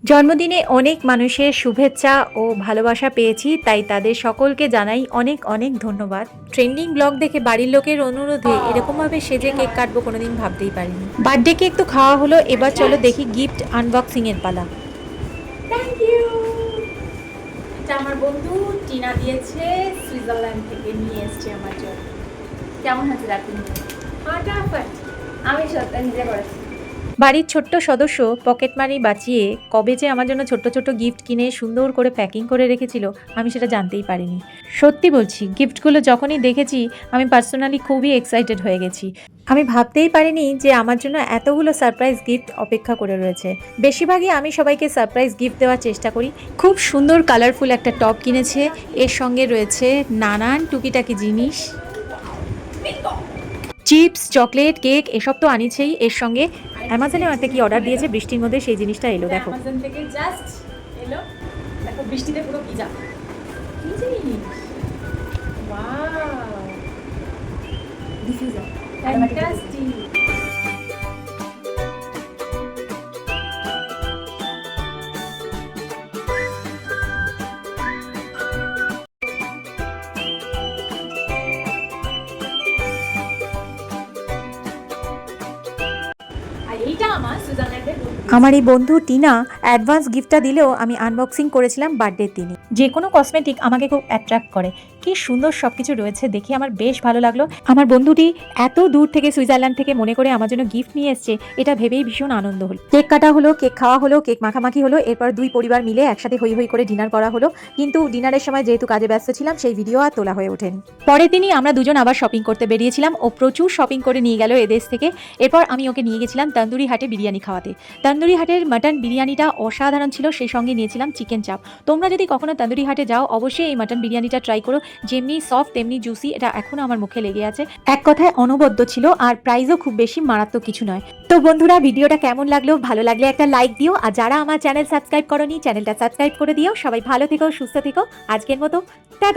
জন্মদিনে অনেক মানুষের শুভেচ্ছা ও ভালোবাসা পেয়েছি, তাই তাদের সকলকে জানাই অনেক অনেক ধন্যবাদ। ট্রেন্ডিং ব্লগ দেখে বাড়ির লোকের অনুরোধে এরকমভাবে সেজে কেক কাটবো কোনোদিন ভাবতেই পারিনি। বার্থডে কেক তো খাওয়া হলো, এবার চলো দেখি গিফট আনবক্সিং এর পালা। Thank you. এটা আমার বন্ধু টিনা দিয়েছে, সুইজারল্যান্ড থেকে নিয়ে এসেছে আমার জন্য। কেমন হয়েছে রাখুন? ফাটাফাট। আমি সবটা নিজে করেছি। বাড়ির ছোট্ট সদস্য পকেট মানি বাঁচিয়ে কবে যে আমার জন্য ছোট্ট ছোট্ট গিফট কিনে সুন্দর করে প্যাকিং করে রেখেছিল, আমি সেটা জানতেই পারিনি। সত্যি বলছি, গিফটগুলো যখনই দেখেছি আমি পার্সোনালি খুবই এক্সাইটেড হয়ে গেছি। আমি ভাবতেই পারিনি যে আমার জন্য এতগুলো সারপ্রাইজ গিফট অপেক্ষা করে রয়েছে। বেশিরভাগই আমি সবাইকে সারপ্রাইজ গিফট দেওয়ার চেষ্টা করি। খুব সুন্দর কালারফুল একটা টপ কিনেছে, এর সঙ্গে রয়েছে নানান টুকিটাকি জিনিস, চিপস, চকলেট, কেক এসব তো আনিছেই। এর সঙ্গে অ্যামাজনে একটা কি অর্ডার দিয়েছে বৃষ্টির মধ্যে, সেই জিনিসটা এলো দেখো। অ্যামাজন থেকে জাস্ট এলো। দেখো বৃষ্টিতে পুরো ভিজা। কি জিনিস? ওয়াও। ডিফিউজার। ফ্যান্টাস্টিক। আর এইটা আমার সুইজারল্যান্ডের বন্ধু। আমার এই বন্ধু টিনা অ্যাডভান্স গিফটটা দিলেও আমি আনবক্সিং করেছিলাম বার্থডের দিনই। যে কোনো কসমেটিক আমাকে খুব অ্যাট্রাক্ট করে। কি সুন্দর সব কিছু রয়েছে, দেখে আমার বেশ ভালো লাগলো। আমার বন্ধুটি এত দূর থেকে সুইজারল্যান্ড থেকে মনে করে আমার জন্য গিফট নিয়ে এসছে, এটা ভেবেই ভীষণ আনন্দ হলো। কেক কাটা হলো, কেক খাওয়া হলো, কেক মাখামাখি হলো, এরপর দুই পরিবার মিলে একসাথে হই হই করে ডিনার করা হলো। কিন্তু ডিনারের সময় যেহেতু কাজে ব্যস্ত ছিলাম, সেই ভিডিও আর তোলা হয়ে ওঠেনি। পরের দিনই আমরা দুজন আবার শপিং করতে বেরিয়েছিলাম। ও প্রচুর শপিং করে নিয়ে গেল এদেশ থেকে। এরপর আমি ওকে নিয়ে গেছিলাম তন্দুরি হাটে বিরিয়ানি খাওয়াতে। তন্দুরি হাটের মাটন বিরিয়ানিটা অসাধারণ ছিল, সেই সঙ্গে নিয়েছিলাম চিকেন চাপ। তোমরা যদি কখনো তন্দুরি হাটে যাও, অবশ্যই এই মাটন বিরিয়ানিটা ট্রাই করো। যেমনি সফট তেমনি জুসি, এটা এখনো আমার মুখে লেগে আছে। এক কথায় অনবদ্য ছিল, আর প্রাইসও খুব বেশি মারাত্মক কিছু নয়। তো বন্ধুরা, ভিডিওটা কেমন লাগলো? ভালো লাগলে একটা লাইক দিও, আর যারা আমার চ্যানেল সাবস্ক্রাইব করোনি, চ্যানেলটা সাবস্ক্রাইব করে দিও। সবাই ভালো থেকো, সুস্থ থেকো। আজকের মতো টাটা।